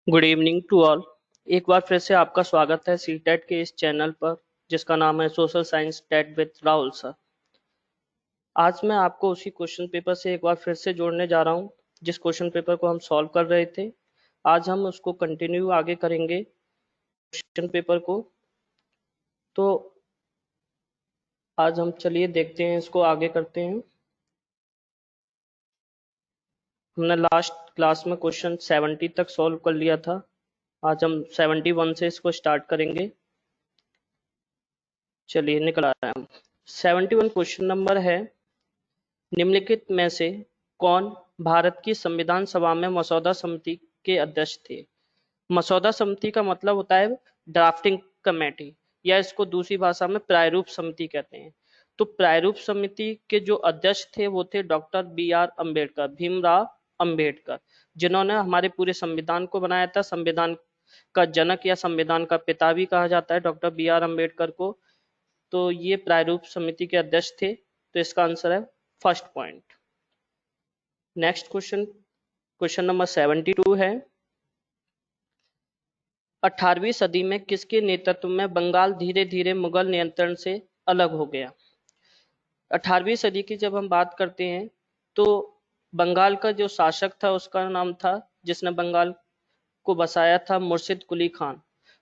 Good evening to all. एक बार फिर से आपका स्वागत है सीटेट के इस चैनल पर जिसका नाम है social science TET with Rahul sir. आज मैं आपको उसी क्वेश्चन पेपर से एक बार फिर से जोड़ने जा रहा हूं जिस क्वेश्चन पेपर को हम सॉल्व कर रहे थे। आज हम उसको कंटिन्यू आगे करेंगे क्वेश्चन पेपर को। तो आज हम चलिए देखते हैं, इसको आगे करते हैं। हमने लास्ट क्लास में क्वेश्चन 70 तक सॉल्व कर लिया था। आज हम 71 से इसको स्टार्ट करेंगे। चलिए निकल आए हम। 71 क्वेश्चन नंबर है, निम्नलिखित में से कौन भारत की संविधान सभा में मसौदा समिति के अध्यक्ष थे। मसौदा समिति का मतलब होता है ड्राफ्टिंग कमेटी, या इसको दूसरी भाषा में प्रारूप समिति कहते हैं। तो प्रारूप समिति के जो अध्यक्ष थे वो थे डॉक्टर BR अम्बेडकर, भीमराव अम्बेडकर, जिन्होंने हमारे पूरे संविधान को बनाया था। संविधान का जनक या संविधान का पिता भी कहा जाता है डॉक्टर BR अम्बेडकर को। तो ये प्रारूप समिति के अध्यक्ष थे। तो इसका आंसर है first point. Next question, question number 72 है, 18वीं सदी में किसके नेतृत्व में बंगाल धीरे धीरे मुगल नियंत्रण से अलग हो गया। 18वीं सदी की जब हम बात करते हैं तो बंगाल का जो शासक था उसका नाम था, जिसने बंगाल को बसाया था, मुर्शिद कुली खान।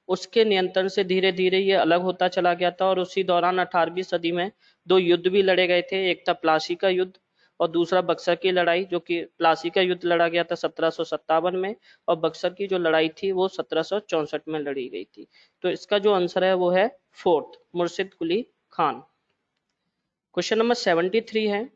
उसके नियंत्रण से धीरे धीरे ये अलग होता चला गया था और उसी दौरान 18वीं सदी में दो युद्ध भी लड़े गए थे। एक था प्लासी का युद्ध और दूसरा बक्सर की लड़ाई, जो कि प्लासी का युद्ध लड़ा गया था 1757 में और बक्सर की जो लड़ाई थी वो 1764 में लड़ी गई थी। तो इसका जो आंसर है वो है फोर्थ, मुर्शिद कुली खान। क्वेश्चन नंबर 73 है,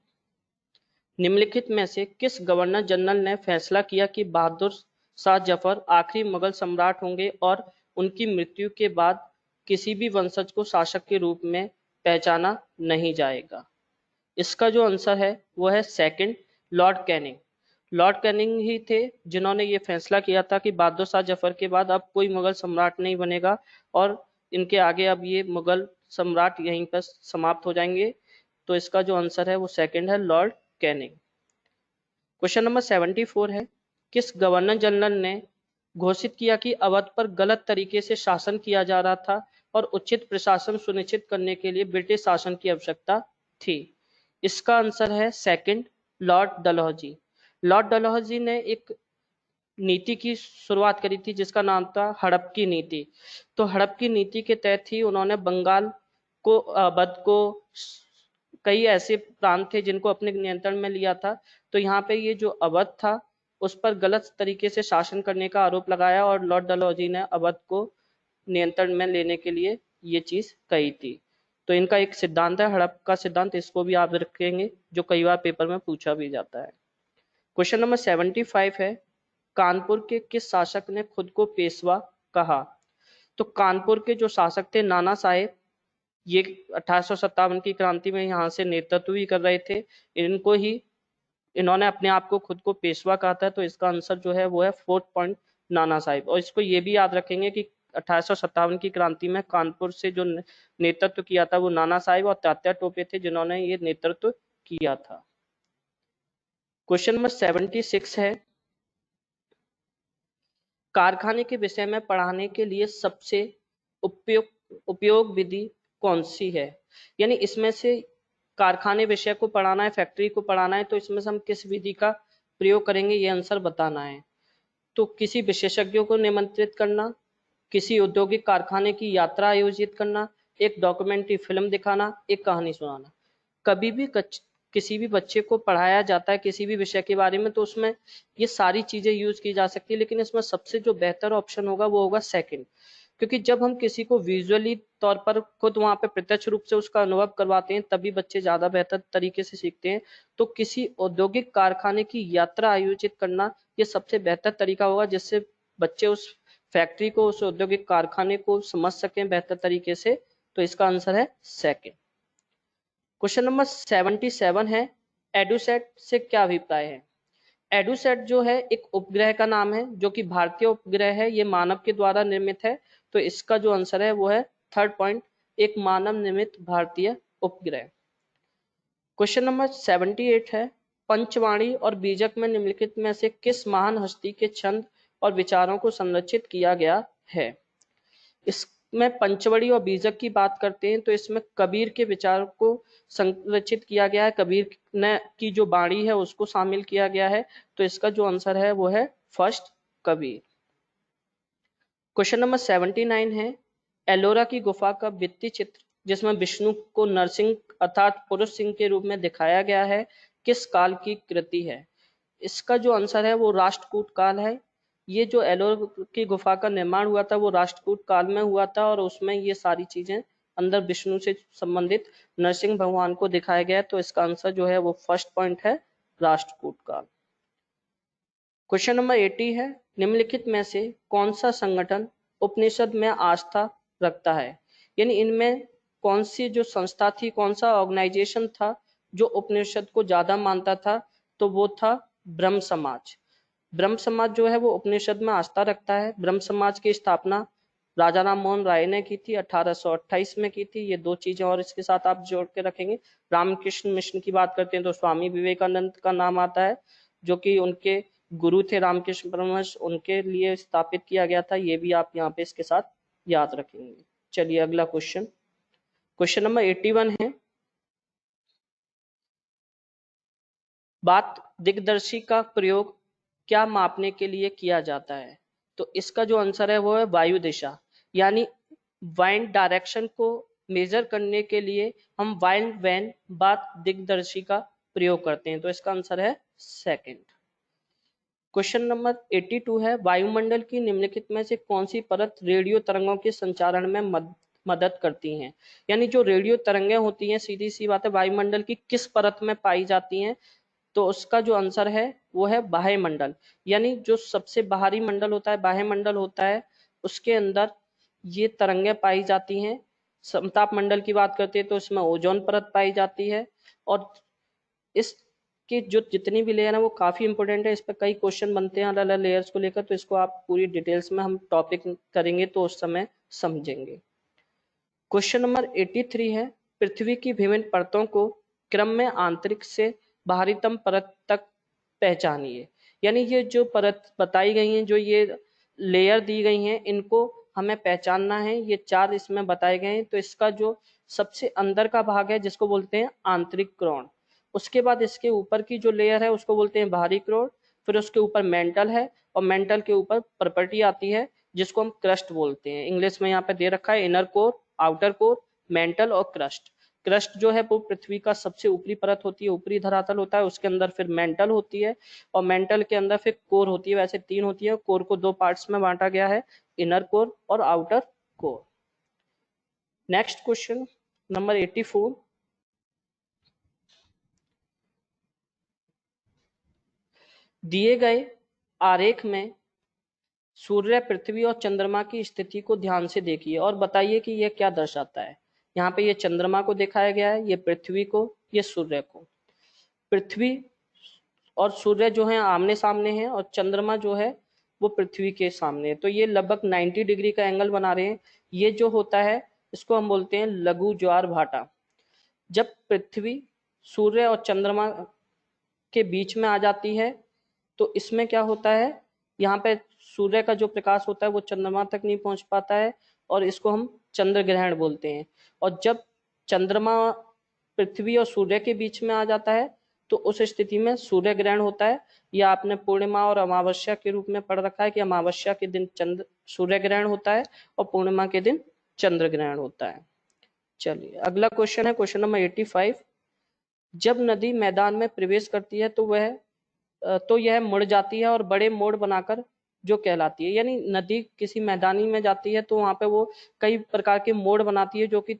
निम्नलिखित में से किस गवर्नर जनरल ने फैसला किया कि बहादुर शाह जफर आखिरी मुगल सम्राट होंगे और उनकी मृत्यु के बाद किसी भी वंशज को शासक के रूप में पहचाना नहीं जाएगा। इसका जो आंसर है वो है second, Lord Canning. Lord Canning ही थे जिन्होंने ये फैसला किया था कि बहादुर शाह जफर के बाद अब कोई मुगल सम्राट नहीं बनेगा और इनके आगे अब ये मुगल सम्राट यहीं पर समाप्त हो जाएंगे। तो इसका जो आंसर है वो सेकंड है, लॉर्ड कैनिंग। क्वेश्चन नंबर 74 है, किस गवर्नर जनरल ने घोषित किया कि अवध पर गलत तरीके से शासन किया जा रहा था और उचित प्रशासन सुनिश्चित करने के लिए ब्रिटिश शासन की आवश्यकता थी। इसका आंसर है second, Lord Dalhousie. Lord Dalhousie ने एक नीति की शुरुआत करी थी जिसका नाम था हड़प की नीति। तो हड़प की नीति के तहत ही उन्होंने बंगाल को, अवध को, कई ऐसे प्रांत थे जिनको अपने नियंत्रण में लिया था। तो यहाँ पे ये जो अवध था उस पर गलत तरीके से शासन करने का आरोप लगाया और लॉर्ड डलहौजी ने अवध को नियंत्रण में लेने के लिए ये चीज कही थी। तो इनका एक सिद्धांत है हड़प का सिद्धांत, इसको भी आप रखेंगे जो कई बार पेपर में पूछा भी जाता है। क्वेश्चन नंबर 75 है, कानपुर के किस शासक ने खुद को पेशवा कहा। तो कानपुर के जो शासक थे नाना साहेब, ये 1857 की क्रांति में यहाँ से नेतृत्व भी कर रहे थे। इन्होंने अपने आप को खुद को पेशवा कहा था। तो इसका आंसर जो है वो है फोर्थ पॉइंट, नाना साहिब। और इसको ये भी याद रखेंगे कि 1857 की क्रांति में कानपुर से जो नेतृत्व किया था वो नाना साहिब और तात्या टोपे थे जिन्होंने ये नेतृत्व किया था। क्वेश्चन नंबर 76 है, कारखाने के विषय में पढ़ाने के लिए सबसे उपयोग विधि कौन सी है। यानी इसमें से कारखाने विषय को पढ़ाना है, फैक्ट्री को पढ़ाना है, तो इसमें से हम किस विधि का प्रयोग करेंगे ये आंसर बताना है। तो किसी विशेषज्ञों को निमंत्रित करना, किसी औद्योगिक कारखाने की यात्रा आयोजित करना, एक डॉक्यूमेंट्री फिल्म दिखाना, एक कहानी सुनाना। कभी भी किसी भी बच्चे को पढ़ाया जाता है किसी भी विषय के बारे में तो उसमें ये सारी चीजें यूज की जा सकती है, लेकिन इसमें सबसे जो बेहतर ऑप्शन होगा वो होगा सेकंड। क्योंकि जब हम किसी को विजुअली तौर पर खुद वहां पे प्रत्यक्ष रूप से उसका अनुभव करवाते हैं तभी बच्चे ज्यादा बेहतर तरीके से सीखते हैं। तो किसी औद्योगिक कारखाने की यात्रा आयोजित करना ये सबसे बेहतर तरीका होगा जिससे बच्चे उस फैक्ट्री को, उस औद्योगिक कारखाने को समझ सकें बेहतर तरीके से। तो इसका आंसर है सेकंड। क्वेश्चन नंबर 77 है, एडुसेट से क्या अभिप्राय है। एडुसेट जो है एक उपग्रह का नाम है जो कि भारतीय उपग्रह है, ये मानव के द्वारा निर्मित है। तो इसका जो आंसर है वो है थर्ड पॉइंट, एक मानव निर्मित भारतीय उपग्रह। क्वेश्चन नंबर 78 है, पंचवाणी और बीजक में निम्नलिखित में से किस महान हस्ती के छंद और विचारों को संरक्षित किया गया है। इसमें पंचवड़ी और बीजक की बात करते हैं तो इसमें कबीर के विचार को संरक्षित किया गया है, कबीर ने की जो बाणी है उसको शामिल किया गया है। तो इसका जो आंसर है वो है फर्स्ट कबीर। क्वेश्चन नंबर 79 है, एलोरा की गुफा का भित्ति चित्र जिसमें विष्णु को नरसिंह अर्थात पुरुष सिंह के रूप में दिखाया गया है, किस काल की कृति है? इसका जो आंसर है वो राष्ट्रकूट काल है। ये जो एलोरा की गुफा का निर्माण हुआ था वो राष्ट्रकूट काल में हुआ था और उसमें ये सारी चीजें अंदर विष्णु से संबंधित नरसिंह भगवान को दिखाया गया है। तो इसका आंसर जो है वो फर्स्ट पॉइंट है, राष्ट्रकूट काल। क्वेश्चन नंबर 80 है, निम्नलिखित में से कौन सा संगठन उपनिषद में आस्था रखता है? यानी इनमें कौन सी जो संस्था थी, कौन सा ऑर्गेनाइजेशन था जो उपनिषद को ज्यादा मानता था? तो वो था ब्रह्म समाज। ब्रह्म समाज जो है वो उपनिषद में आस्था रखता है। ब्रह्म समाज की स्थापना राजा राम मोहन राय ने की थी, 1828 में की थी। ये दो चीजें और इसके साथ आप जोड़ के रखेंगे। रामकृष्ण मिशन की बात करते हैं तो स्वामी विवेकानंद का नाम आता है, जो कि उनके गुरु थे रामकृष्ण परमहंस, उनके लिए स्थापित किया गया था। ये भी आप यहाँ पे इसके साथ याद रखेंगे। चलिए अगला क्वेश्चन, क्वेश्चन नंबर 81 है, बात दिग्दर्शी का प्रयोग क्या मापने के लिए किया जाता है? तो इसका जो आंसर है वो है वायु दिशा। यानी वाइंड डायरेक्शन को मेजर करने के लिए हम वाइंड वैन बात दिग्दर्शी का प्रयोग करते हैं। तो इसका आंसर है सेकंड। क्वेश्चन नंबर 82 है, वायुमंडल की निम्नलिखित में से कौन सी परत रेडियो तरंगों के संचारण में मदद करती हैं? यानी जो रेडियो तरंगें होती हैं, सीधी सी बात है, वायुमंडल की किस परत में पाई जाती हैं? तो उसका जो आंसर है वो है बाह्य मंडल। यानी जो सबसे बाहरी मंडल होता है, बाह्य मंडल होता है, उसके अंदर ये तरंगें पाई जाती हैं। समताप मंडल की बात करते हैं तो इसमें ओजोन परत पाई जाती है। और इसकी जो जितनी भी लेयर है वो काफी इंपॉर्टेंट है, इस पर कई क्वेश्चन बनते हैं अलग अलग लेयर्स को लेकर। तो इसको आप पूरी डिटेल्स में हम टॉपिक करेंगे तो उस समय समझेंगे। क्वेश्चन नंबर 83 है, पृथ्वी की विभिन्न परतों को क्रम में आंतरिक से बाहरीतम परत तक पहचानिए। यानी ये जो परत बताई गई हैं, जो ये लेयर दी गई हैं, इनको हमें पहचानना है। ये चार इसमें बताए गए हैं। तो इसका जो सबसे अंदर का भाग है जिसको बोलते हैं आंतरिक क्रोण, उसके बाद इसके ऊपर की जो लेयर है उसको बोलते हैं बाहरी क्रोण, फिर उसके ऊपर मेंटल है और मेंटल के ऊपर प्रॉपर्टी आती है जिसको हम क्रस्ट बोलते हैं। इंग्लिश में यहाँ पे दे रखा है inner core, outer core, mental और क्रस्ट। क्रस्ट जो है वो पृथ्वी का सबसे ऊपरी परत होती है, ऊपरी धरातल होता है। उसके अंदर फिर मेंटल होती है और मेंटल के अंदर फिर कोर होती है। वैसे तीन होती है, कोर को दो पार्ट्स में बांटा गया है, इनर कोर और outer core. Next question number 84, दिए गए आरेख में सूर्य, पृथ्वी और चंद्रमा की स्थिति को ध्यान से देखिए और बताइए कि यह क्या दर्शाता है। यहाँ पे ये चंद्रमा को दिखाया गया है, ये पृथ्वी को, ये सूर्य को। पृथ्वी और सूर्य जो है आमने सामने हैं और चंद्रमा जो है वो पृथ्वी के सामने है। तो ये लगभग 90 डिग्री का एंगल बना रहे हैं। ये जो होता है इसको हम बोलते हैं लघु ज्वार भाटा। जब पृथ्वी सूर्य और चंद्रमा के बीच में आ जाती है तो इसमें क्या होता है, यहाँ पे सूर्य का जो प्रकाश होता है वो चंद्रमा तक नहीं पहुंच पाता है और इसको हम चंद्र ग्रहण बोलते हैं। और जब चंद्रमा पृथ्वी और सूर्य के बीच में आ जाता है तो उस स्थिति में सूर्य ग्रहण होता है। यह आपने पूर्णिमा और अमावस्या के रूप में पढ़ रखा है कि अमावस्या के दिन चंद्र सूर्य ग्रहण होता है और पूर्णिमा के दिन चंद्र ग्रहण होता है। चलिए अगला क्वेश्चन है, क्वेश्चन नंबर 85, जब नदी मैदान में प्रवेश करती है तो यह मुड़ जाती है और बड़े मोड़ बनाकर जो कहलाती है। यानी नदी किसी मैदानी में जाती है तो वहां पे वो कई प्रकार के मोड़ बनाती है जो कि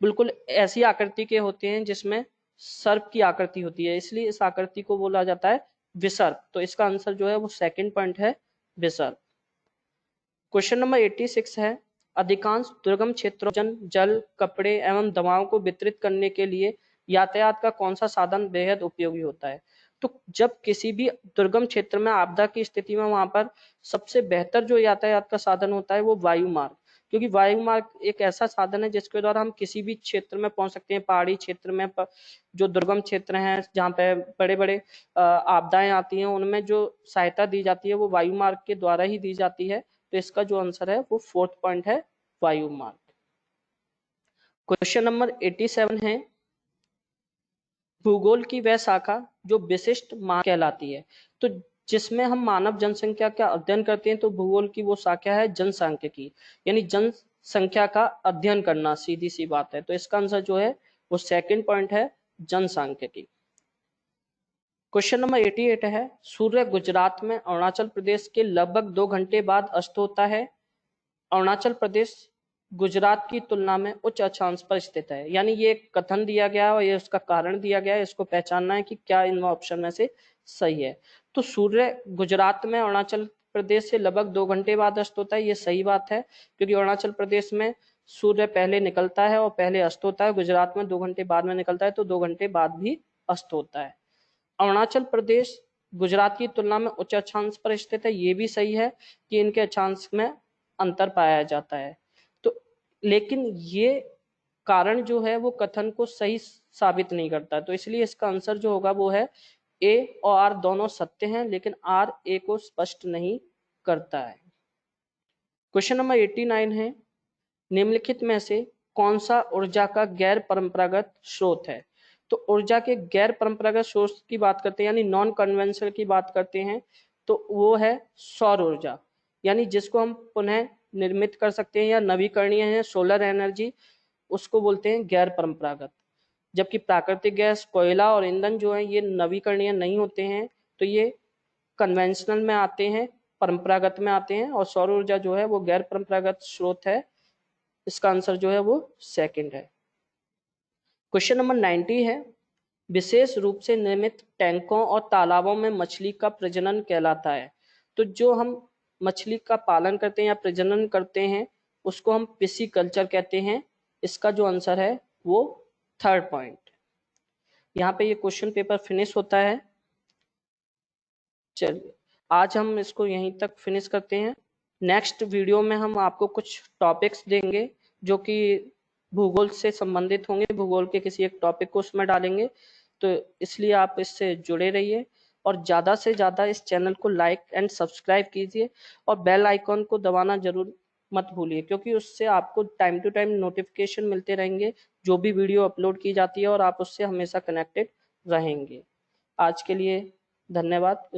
बिल्कुल ऐसी आकृति के होते हैं जिसमें सर्प की आकृति होती है, इसलिए इस आकृति को बोला जाता है विसर्प। तो इसका आंसर जो है वो सेकंड पॉइंट है, विसर्प। क्वेश्चन नंबर 86 है, अधिकांश दुर्गम क्षेत्रों जल, कपड़े एवं दवाओं को वितरित करने के लिए यातायात का कौन सा साधन बेहद उपयोगी होता है? तो जब किसी भी दुर्गम क्षेत्र में आपदा की स्थिति में वहां पर सबसे बेहतर जो यातायात का साधन होता है वो वायु मार्ग। क्योंकि वायु मार्ग एक ऐसा साधन है जिसके द्वारा हम किसी भी क्षेत्र में पहुंच सकते हैं। पहाड़ी क्षेत्र में जो दुर्गम क्षेत्र हैं, जहाँ पे बड़े बड़े आपदाएं आती हैं, उनमें जो सहायता दी जाती है वो वायु मार्ग के द्वारा ही दी जाती है। तो इसका जो आंसर है वो 4th पॉइंट है, वायु मार्ग। क्वेश्चन नंबर 87 है, भूगोल की वह शाखा जो विशिष्ट कहलाती है। तो जिसमें हम मानव जनसंख्या का अध्ययन करते हैं, तो भूगोल की वो शाखा है जनसांख्यिकी, यानी जनसंख्या का अध्ययन करना, सीधी सी बात है। तो इसका आंसर जो है वो 2nd पॉइंट है, जनसांख्यिकी। क्वेश्चन नंबर 88 है, सूर्य गुजरात में अरुणाचल प्रदेश के लगभग 2 घंटे बाद अस्त होता है। अरुणाचल प्रदेश गुजरात की तुलना में उच्च अक्षांश पर स्थित है। यानी ये एक कथन दिया गया है और ये उसका कारण दिया गया है। इसको पहचानना है कि क्या इन ऑप्शन में से सही है। तो सूर्य गुजरात में अरुणाचल प्रदेश से लगभग 2 घंटे बाद अस्त होता है, ये सही बात है, क्योंकि अरुणाचल प्रदेश में सूर्य पहले निकलता है और पहले अस्त होता है। गुजरात में 2 घंटे बाद में निकलता है, तो 2 घंटे बाद भी अस्त होता है। अरुणाचल प्रदेश गुजरात की तुलना में उच्च अक्षांश पर स्थित है, ये भी सही है कि इनके अक्षांश में अंतर पाया जाता है। तो लेकिन ये कारण जो है वो कथन को सही साबित नहीं करता, तो इसलिए इसका आंसर जो होगा वो है ए और आर दोनों सत्य हैं, लेकिन आर ए को स्पष्ट नहीं करता है। क्वेश्चन नंबर 89 है, निम्नलिखित में से कौन सा ऊर्जा का गैर परंपरागत स्रोत है। तो ऊर्जा के गैर परंपरागत स्रोत की बात करते हैं, यानी नॉन कन्वेंशनल की बात करते हैं, तो वो है सौर ऊर्जा, यानी जिसको हम पुनः निर्मित कर सकते हैं या नवीकरणीय है, सोलर एनर्जी, उसको बोलते हैं गैर परंपरागत। जबकि प्राकृतिक गैस, कोयला और ईंधन जो है ये नवीकरणीय नहीं होते हैं, तो ये कन्वेंशनल में आते हैं, परंपरागत में आते हैं, और सौर ऊर्जा जो है वो गैर परंपरागत स्रोत है। इसका आंसर जो है वो 2nd है। क्वेश्चन नंबर 90 है, विशेष रूप से निर्मित टैंकों और तालाबों में मछली का प्रजनन कहलाता है। तो जो हम मछली का पालन करते हैं या प्रजनन करते हैं उसको हम पिसीकल्चर कहते हैं। इसका जो आंसर है वो 3rd पॉइंट। यहाँ पे ये क्वेश्चन पेपर फिनिश होता है। चलिए आज हम इसको यहीं तक फिनिश करते हैं। नेक्स्ट वीडियो में हम आपको कुछ टॉपिक्स देंगे जो कि भूगोल से संबंधित होंगे, भूगोल के किसी एक टॉपिक को उसमें डालेंगे। तो इसलिए आप इससे जुड़े रहिए और ज़्यादा से ज़्यादा इस चैनल को लाइक एंड सब्सक्राइब कीजिए और बेल आइकॉन को दबाना जरूर मत भूलिए, क्योंकि उससे आपको टाइम टू टाइम नोटिफिकेशन मिलते रहेंगे जो भी वीडियो अपलोड की जाती है और आप उससे हमेशा कनेक्टेड रहेंगे। आज के लिए धन्यवाद।